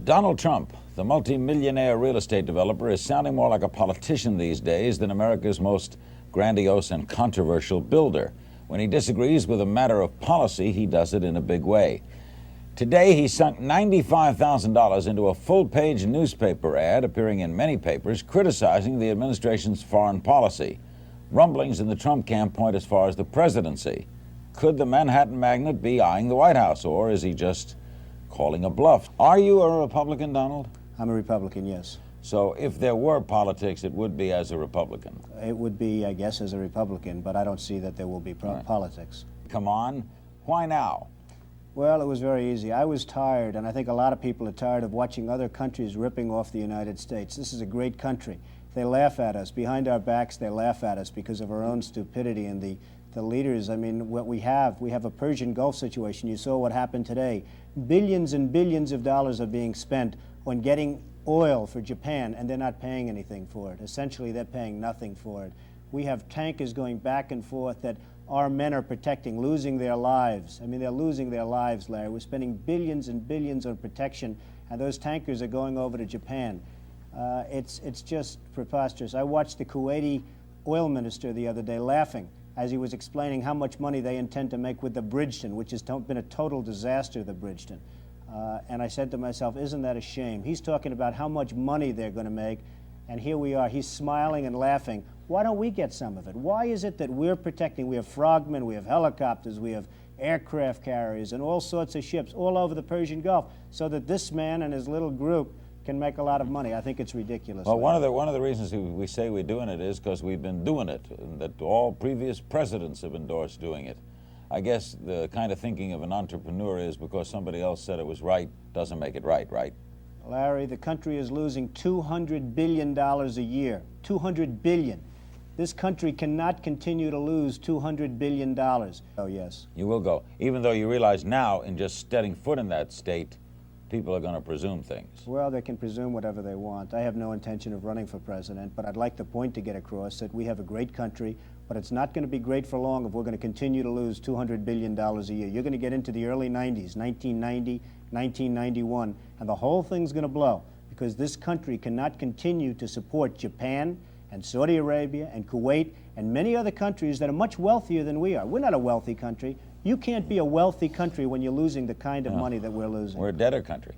Donald Trump, the multi-millionaire real estate developer, is sounding more like a politician these days than America's most grandiose and controversial builder. When he disagrees with a matter of policy, he does it in a big way. Today, he sunk $95,000 into a full-page newspaper ad appearing in many papers criticizing the administration's foreign policy. Rumblings in the Trump camp point as far as the presidency. Could the Manhattan magnate be eyeing the White House, or is he just calling a bluff? Are you a Republican, Donald? I'm a Republican, yes. So if there were politics, it would be as a Republican? It would be, I guess, as a Republican, but I don't see that there will be politics. Come on. Why now? Well, it was very easy. I was tired, and I think a lot of people are tired of watching other countries ripping off the United States. This is a great country. They laugh at us. Behind our backs, they laugh at us because of our own stupidity and the leaders. I mean, what we have a Persian Gulf situation. You saw what happened today. Billions and billions of dollars are being spent on getting oil for Japan, and they're not paying anything for it. Essentially, they're paying nothing for it. We have tankers going back and forth that our men are protecting, losing their lives. I mean, they're losing their lives, Larry. We're spending billions and billions on protection, and those tankers are going over to Japan. It's just preposterous. I watched the Kuwaiti oil minister the other day laughing as he was explaining how much money they intend to make with the Bridgeton, which has been a total disaster, the Bridgeton. And I said to myself, isn't that a shame? He's talking about how much money they're going to make, and here we are. He's smiling and laughing. Why don't we get some of it? Why is it that we're protecting? We have frogmen, we have helicopters, we have aircraft carriers, and all sorts of ships all over the Persian Gulf, so that this man and his little group can make a lot of money. I think it's ridiculous. Well, one of the reasons we say we're doing it is because we've been doing it, and that all previous presidents have endorsed doing it. I guess the kind of thinking of an entrepreneur is because somebody else said it was right doesn't make it right, right? Larry, the country is losing $200 billion a year. $200 billion. This country cannot continue to lose $200 billion. Oh, yes. You will go, even though you realize now, in just stepping foot in that state, people are going to presume things. Well, they can presume whatever they want. I have no intention of running for president, but I'd like the point to get across that we have a great country, but it's not going to be great for long if we're going to continue to lose $200 billion a year. You're going to get into the early 90s, 1990, 1991, and the whole thing's going to blow because this country cannot continue to support Japan and Saudi Arabia and Kuwait and many other countries that are much wealthier than we are. We're not a wealthy country. You can't be a wealthy country when you're losing the kind of money that we're losing. We're a debtor country.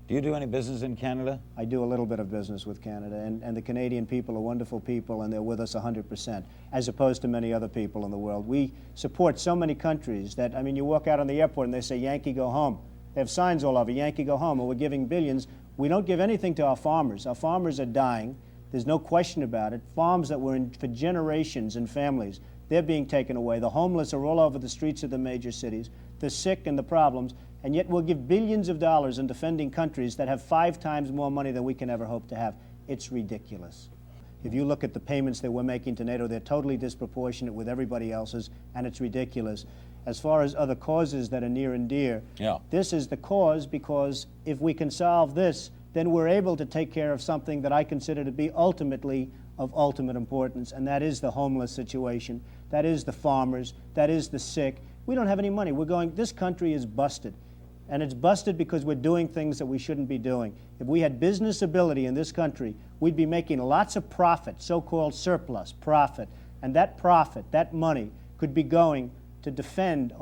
Do you do any business in Canada? I do a little bit of business with Canada, and the Canadian people are wonderful people, and they're with us 100%, as opposed to many other people in the world. We support so many countries that, I mean, you walk out on the airport and they say, Yankee, go home. They have signs all over, Yankee, go home, and we're giving billions. We don't give anything to our farmers. Our farmers are dying. There's no question about it. Farms that were in for generations and families, they're being taken away. The homeless are all over the streets of the major cities, the sick and the problems, and yet we'll give billions of dollars in defending countries that have 5 times more money than we can ever hope to have. It's ridiculous. If you look at the payments that we're making to NATO, they're totally disproportionate with everybody else's, and it's ridiculous. As far as other causes that are near and dear, this is the cause, because if we can solve this, then we're able to take care of something that I consider to be ultimately of ultimate importance, and that is the homeless situation, that is the farmers, that is the sick. We don't have any money. This country is busted, and it's busted because we're doing things that we shouldn't be doing. If we had business ability in this country, we'd be making lots of profit, so-called surplus profit, and that profit, that money, could be going to defend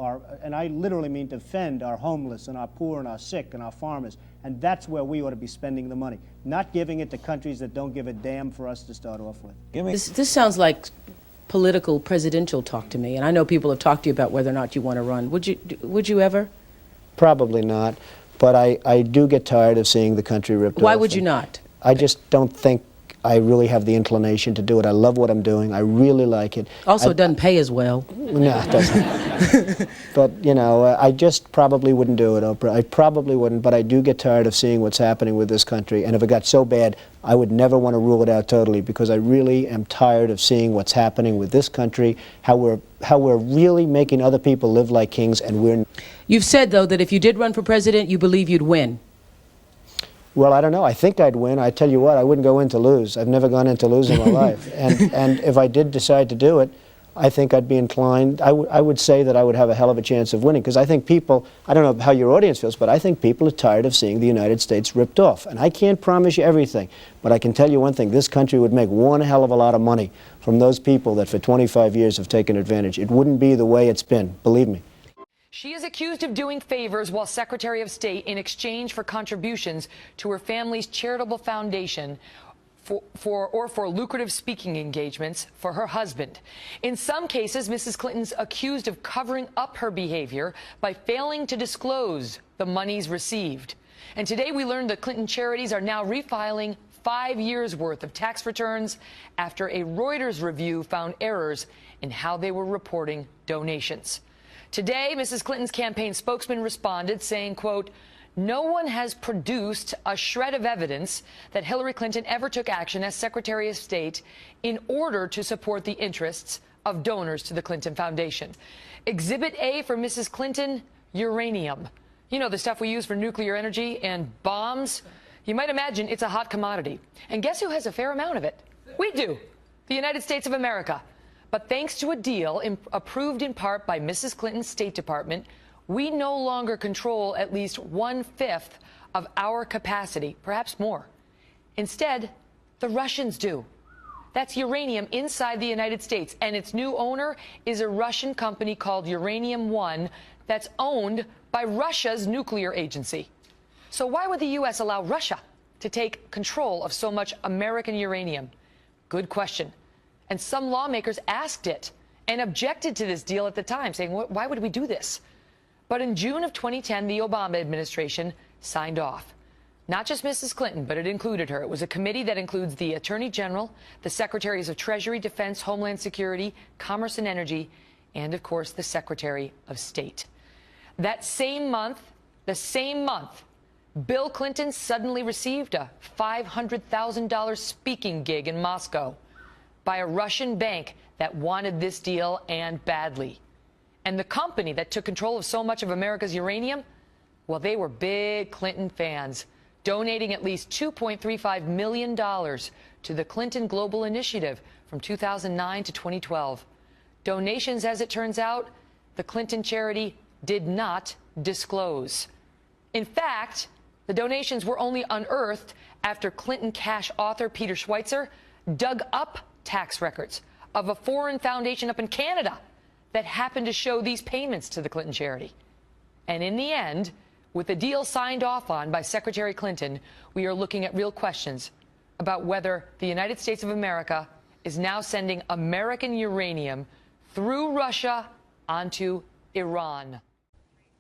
and I literally mean defend our homeless and our poor and our sick and our farmers. And that's where we ought to be spending the money, not giving it to countries that don't give a damn for us to start off with. This sounds like political presidential talk to me, and I know people have talked to you about whether or not you want to run. Would you ever? Probably not, but I do get tired of seeing the country ripped off. Why would you not? I just don't think I really have the inclination to do it. I love what I'm doing. I really like it. Also, it doesn't pay as well. No, it doesn't. But, you know, I just probably wouldn't do it, Oprah. I probably wouldn't, but I do get tired of seeing what's happening with this country. And if it got so bad, I would never want to rule it out totally, because I really am tired of seeing what's happening with this country, how we're really making other people live like kings, and we're... You've said, though, that if you did run for president, you believe you'd win. Well, I don't know. I think I'd win. I tell you what, I wouldn't go in to lose. I've never gone in to lose in my life. And if I did decide to do it, I think I'd be inclined, I would say that I would have a hell of a chance of winning, because I think people, I don't know how your audience feels, but I think people are tired of seeing the United States ripped off. And I can't promise you everything, but I can tell you one thing, this country would make one hell of a lot of money from those people that for 25 years have taken advantage. It wouldn't be the way it's been, believe me. She is accused of doing favors while Secretary of State in exchange for contributions to her family's charitable foundation for lucrative speaking engagements for her husband. In some cases, Mrs. Clinton's accused of covering up her behavior by failing to disclose the monies received. And today we learned that Clinton charities are now refiling 5 years' worth of tax returns after a Reuters review found errors in how they were reporting donations. Today, Mrs. Clinton's campaign spokesman responded saying, quote, "No one has produced a shred of evidence that Hillary Clinton ever took action as Secretary of State in order to support the interests of donors to the Clinton Foundation." Exhibit A for Mrs. Clinton, uranium. You know, the stuff we use for nuclear energy and bombs. You might imagine it's a hot commodity. And guess who has a fair amount of it? We do, the United States of America. But thanks to a deal approved in part by Mrs. Clinton's State Department, we no longer control at least 1/5 of our capacity, perhaps more. Instead, the Russians do. That's uranium inside the United States, and its new owner is a Russian company called Uranium One that's owned by Russia's nuclear agency. So why would the U.S. allow Russia to take control of so much American uranium? Good question. And some lawmakers asked it and objected to this deal at the time, saying, why would we do this? But in June of 2010, the Obama administration signed off. Not just Mrs. Clinton, but it included her. It was a committee that includes the Attorney General, the Secretaries of Treasury, Defense, Homeland Security, Commerce and Energy, and, of course, the Secretary of State. That same month, Bill Clinton suddenly received a $500,000 speaking gig in Moscow by a Russian bank that wanted this deal and badly. And the company that took control of so much of America's uranium, well, they were big Clinton fans, donating at least $2.35 million to the Clinton Global Initiative from 2009 to 2012. Donations, as it turns out, the Clinton charity did not disclose. In fact, the donations were only unearthed after Clinton cash author Peter Schweitzer dug up tax records of a foreign foundation up in Canada that happened to show these payments to the Clinton charity. And in the end, with the deal signed off on by Secretary Clinton, we are looking at real questions about whether the United States of America is now sending American uranium through Russia onto Iran.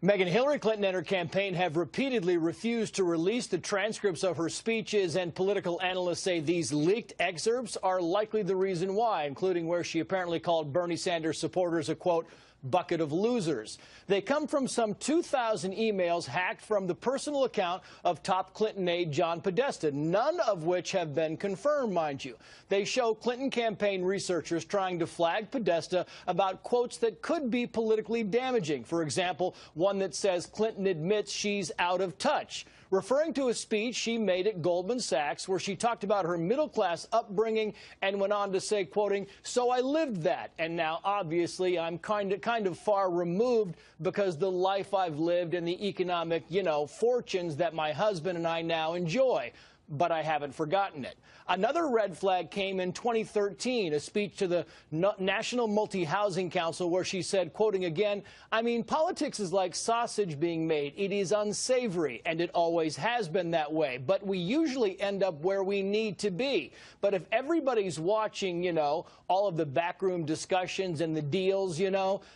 Megyn, Hillary Clinton and her campaign have repeatedly refused to release the transcripts of her speeches, and political analysts say these leaked excerpts are likely the reason why, including where she apparently called Bernie Sanders supporters a, quote, bucket of losers. They come from some 2,000 emails hacked from the personal account of top Clinton aide John Podesta, none of which have been confirmed, mind you. They show Clinton campaign researchers trying to flag Podesta about quotes that could be politically damaging. For example, one that says Clinton admits she's out of touch, referring to a speech she made at Goldman Sachs where she talked about her middle-class upbringing and went on to say, quoting, "So I lived that, and now obviously I'm kind of far removed because the life I've lived and the economic, fortunes that my husband and I now enjoy. But I haven't forgotten it." Another red flag came in 2013, a speech to the National Multi-Housing Council where she said, quoting again, "I mean, politics is like sausage being made. It is unsavory, and it always has been that way. But we usually end up where we need to be. But if everybody's watching, all of the backroom discussions and the deals,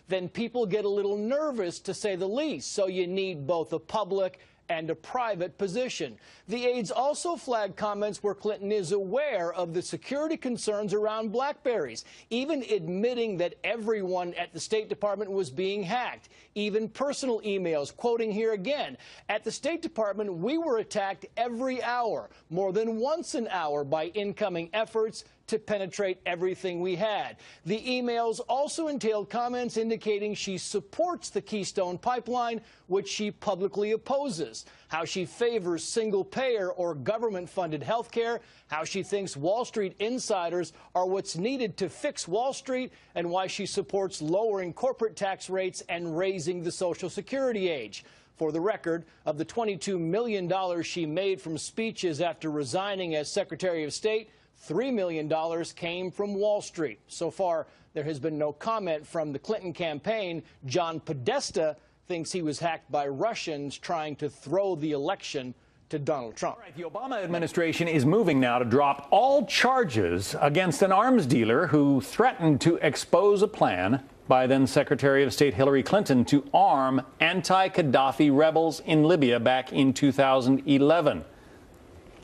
then people get a little nervous, to say the least. So you need both a public and a private position." The aides also flagged comments where Clinton is aware of the security concerns around BlackBerries, even admitting that everyone at the State Department was being hacked, even personal emails, quoting here again, "At the State Department, we were attacked every hour, more than once an hour, by incoming efforts to penetrate everything we had. The emails also entailed comments indicating she supports the Keystone Pipeline, which she publicly opposes, how she favors single-payer or government-funded health care, how she thinks Wall Street insiders are what's needed to fix Wall Street, and why she supports lowering corporate tax rates and raising the Social Security age. For the record, of the $22 million she made from speeches after resigning as Secretary of State, $3 million came from Wall Street. So far, there has been no comment from the Clinton campaign. John Podesta thinks he was hacked by Russians trying to throw the election to Donald Trump. Right, the Obama administration is moving now to drop all charges against an arms dealer who threatened to expose a plan by then Secretary of State Hillary Clinton to arm anti-Gaddafi rebels in Libya back in 2011.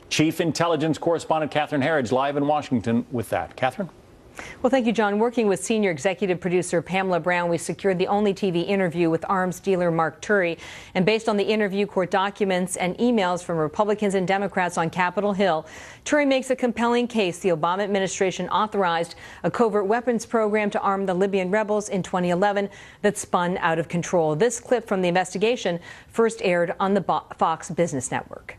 Chief Intelligence Correspondent Catherine Herridge live in Washington with that. Catherine? Well, thank you, John. Working with senior executive producer Pamela Brown, we secured the only TV interview with arms dealer Mark Turi. And based on the interview, court documents, and emails from Republicans and Democrats on Capitol Hill, Turi makes a compelling case the Obama administration authorized a covert weapons program to arm the Libyan rebels in 2011 that spun out of control. This clip from the investigation first aired on the Fox Business Network.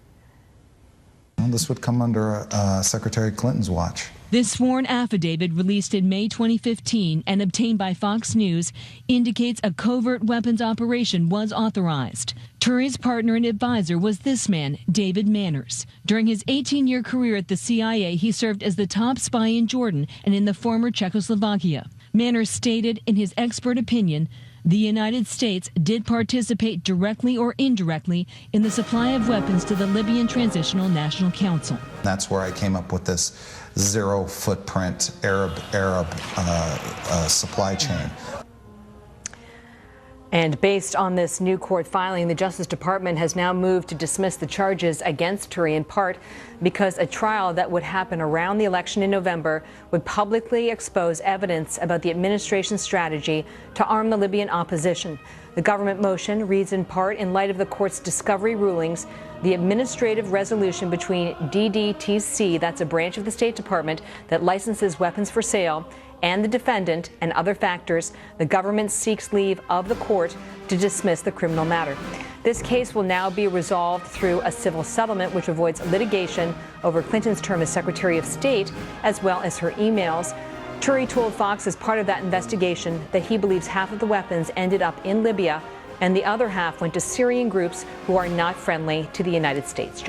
This would come under Secretary Clinton's watch. This sworn affidavit released in May 2015 and obtained by Fox News indicates a covert weapons operation was authorized. Turi's partner and advisor was this man, David Manners. During his 18-year career at the CIA, he served as the top spy in Jordan and in the former Czechoslovakia. Manners stated in his expert opinion, the United States did participate directly or indirectly in the supply of weapons to the Libyan Transitional National Council. That's where I came up with this zero footprint Arab supply chain. And based on this new court filing, the Justice Department has now moved to dismiss the charges against Turi, in part because a trial that would happen around the election in November would publicly expose evidence about the administration's strategy to arm the Libyan opposition. The government motion reads in part, in light of the court's discovery rulings, the administrative resolution between DDTC, that's a branch of the State Department that licenses weapons for sale, and the defendant and other factors, the government seeks leave of the court to dismiss the criminal matter. This case will now be resolved through a civil settlement which avoids litigation over Clinton's term as Secretary of State, as well as her emails. Turi told Fox as part of that investigation that he believes half of the weapons ended up in Libya and the other half went to Syrian groups who are not friendly to the United States.